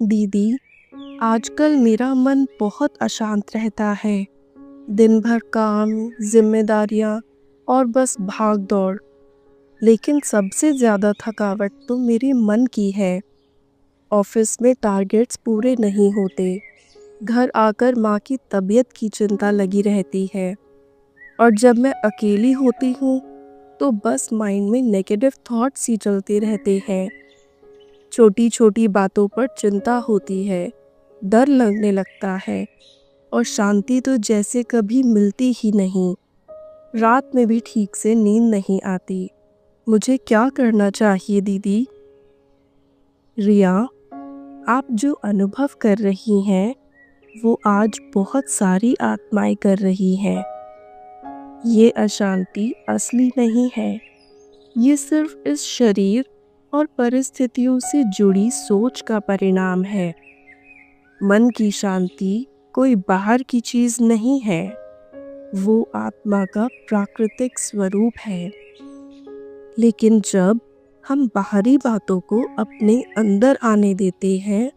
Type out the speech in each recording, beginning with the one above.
दीदी, आजकल मेरा मन बहुत अशांत रहता है। दिन भर काम, जिम्मेदारियां और बस भाग दौड़। लेकिन सबसे ज़्यादा थकावट तो मेरे मन की है। ऑफिस में टारगेट्स पूरे नहीं होते। घर आकर माँ की तबीयत की चिंता लगी रहती है। और जब मैं अकेली होती हूँ तो बस माइंड में नेगेटिव थॉट्स ही चलते रहते हैं। छोटी छोटी बातों पर चिंता होती है, डर लगने लगता है और शांति तो जैसे कभी मिलती ही नहीं। रात में भी ठीक से नींद नहीं आती। मुझे क्या करना चाहिए दीदी? रिया, आप जो अनुभव कर रही हैं वो आज बहुत सारी आत्माएं कर रही हैं। ये अशांति असली नहीं है। ये सिर्फ इस शरीर और परिस्थितियों से जुड़ी सोच का परिणाम है। मन की शांति कोई बाहर की चीज नहीं है, वो आत्मा का प्राकृतिक स्वरूप है। लेकिन जब हम बाहरी बातों को अपने अंदर आने देते हैं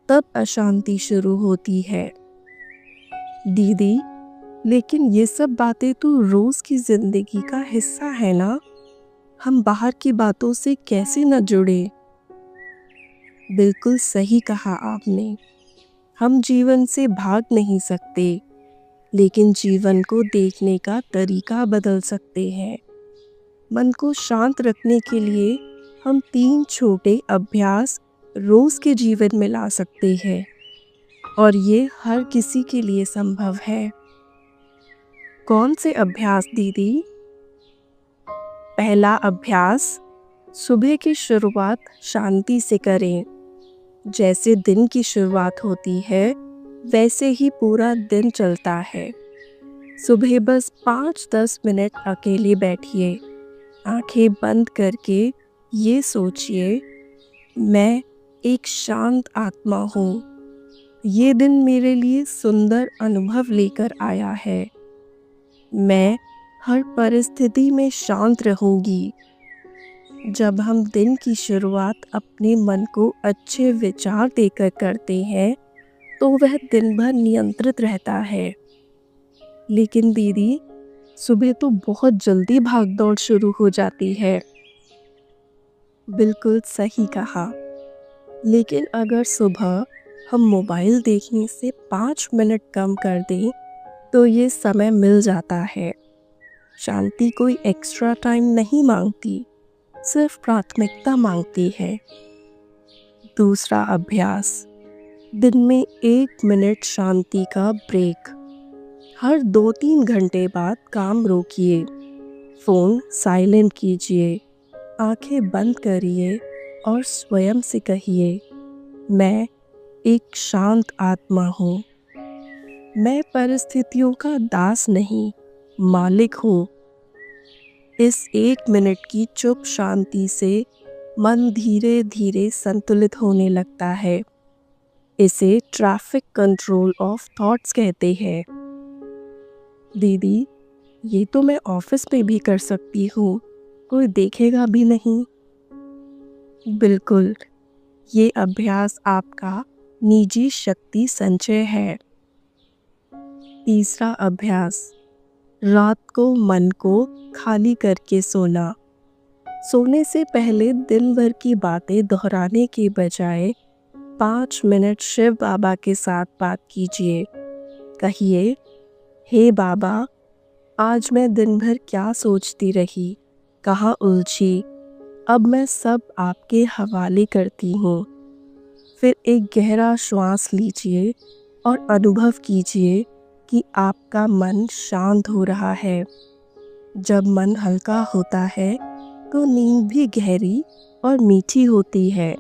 तब अशांति शुरू होती है। दीदी, लेकिन ये सब बातें तो रोज की जिंदगी का हिस्सा है ना। हम बाहर की बातों से कैसे न जुड़े? बिल्कुल सही कहा आपने। हम जीवन से भाग नहीं सकते, लेकिन जीवन को देखने का तरीका बदल सकते हैं। मन को शांत रखने के लिए हम 3 छोटे अभ्यास रोज के जीवन में ला सकते हैं और ये हर किसी के लिए संभव है। कौन से अभ्यास दीदी? पहला अभ्यास, सुबह की शुरुआत शांति से करें। जैसे दिन की शुरुआत होती है वैसे ही पूरा दिन चलता है। सुबह बस 5-10 मिनट अकेले बैठिए। आंखें बंद करके ये सोचिए, मैं एक शांत आत्मा हूँ। ये दिन मेरे लिए सुंदर अनुभव लेकर आया है। मैं हर परिस्थिति में शांत रहूंगी। जब हम दिन की शुरुआत अपने मन को अच्छे विचार देकर करते हैं तो वह दिन भर नियंत्रित रहता है। लेकिन दीदी, सुबह तो बहुत जल्दी भागदौड़ शुरू हो जाती है। बिल्कुल सही कहा। लेकिन अगर सुबह हम मोबाइल देखने से 5 मिनट कम कर दें तो ये समय मिल जाता है। शांति कोई एक्स्ट्रा टाइम नहीं मांगती, सिर्फ प्राथमिकता मांगती है। दूसरा अभ्यास, दिन में 1 मिनट शांति का ब्रेक। हर 2-3 घंटे बाद काम रोकिए, फ़ोन साइलेंट कीजिए, आंखें बंद करिए और स्वयं से कहिए, मैं एक शांत आत्मा हूँ। मैं परिस्थितियों का दास नहीं, मालिक हूँ। इस 1 मिनट की चुप शांति से मन धीरे धीरे संतुलित होने लगता है। इसे ट्रैफिक कंट्रोल ऑफ थॉट्स कहते हैं। दीदी, ये तो मैं ऑफिस में भी कर सकती हूँ, कोई देखेगा भी नहीं। बिल्कुल, ये अभ्यास आपका निजी शक्ति संचय है। तीसरा अभ्यास, रात को मन को खाली करके सोना। सोने से पहले दिन भर की बातें दोहराने के बजाय 5 मिनट शिव बाबा के साथ बात कीजिए। कहिए, हे बाबा, आज मैं दिन भर क्या सोचती रही, कहाँ उलझी, अब मैं सब आपके हवाले करती हूँ। फिर एक गहरा श्वास लीजिए और अनुभव कीजिए कि आपका मन शांत हो रहा है। जब मन हल्का होता है तो नींद भी गहरी और मीठी होती है।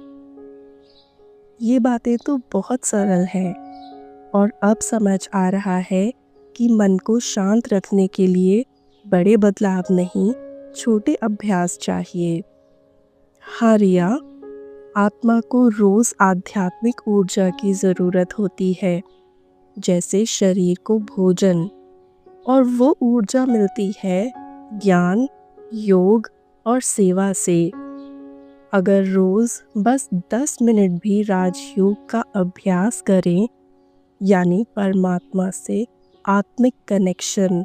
ये बातें तो बहुत सरल है और अब समझ आ रहा है कि मन को शांत रखने के लिए बड़े बदलाव नहीं, छोटे अभ्यास चाहिए। हाँ रिया, आत्मा को रोज आध्यात्मिक ऊर्जा की ज़रूरत होती है, जैसे शरीर को भोजन, और वो ऊर्जा मिलती है ज्ञान, योग और सेवा से। अगर रोज बस 10 मिनट भी राजयोग का अभ्यास करें, यानी परमात्मा से आत्मिक कनेक्शन,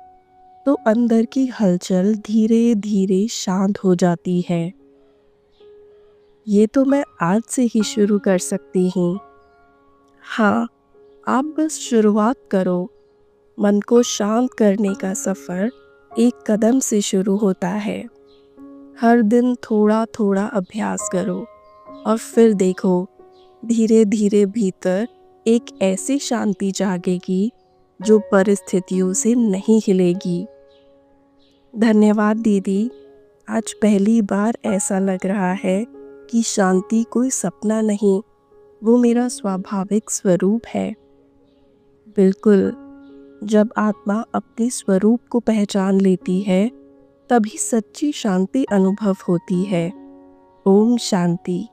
तो अंदर की हलचल धीरे धीरे शांत हो जाती है। ये तो मैं आज से ही शुरू कर सकती हूँ। हाँ, आप बस शुरुआत करो। मन को शांत करने का सफ़र एक कदम से शुरू होता है। हर दिन थोड़ा थोड़ा अभ्यास करो और फिर देखो, धीरे धीरे भीतर एक ऐसी शांति जागेगी जो परिस्थितियों से नहीं हिलेगी। धन्यवाद दीदी। आज पहली बार ऐसा लग रहा है कि शांति कोई सपना नहीं, वो मेरा स्वाभाविक स्वरूप है। बिल्कुल, जब आत्मा अपने स्वरूप को पहचान लेती है, तभी सच्ची शांति अनुभव होती है। ओम शांति।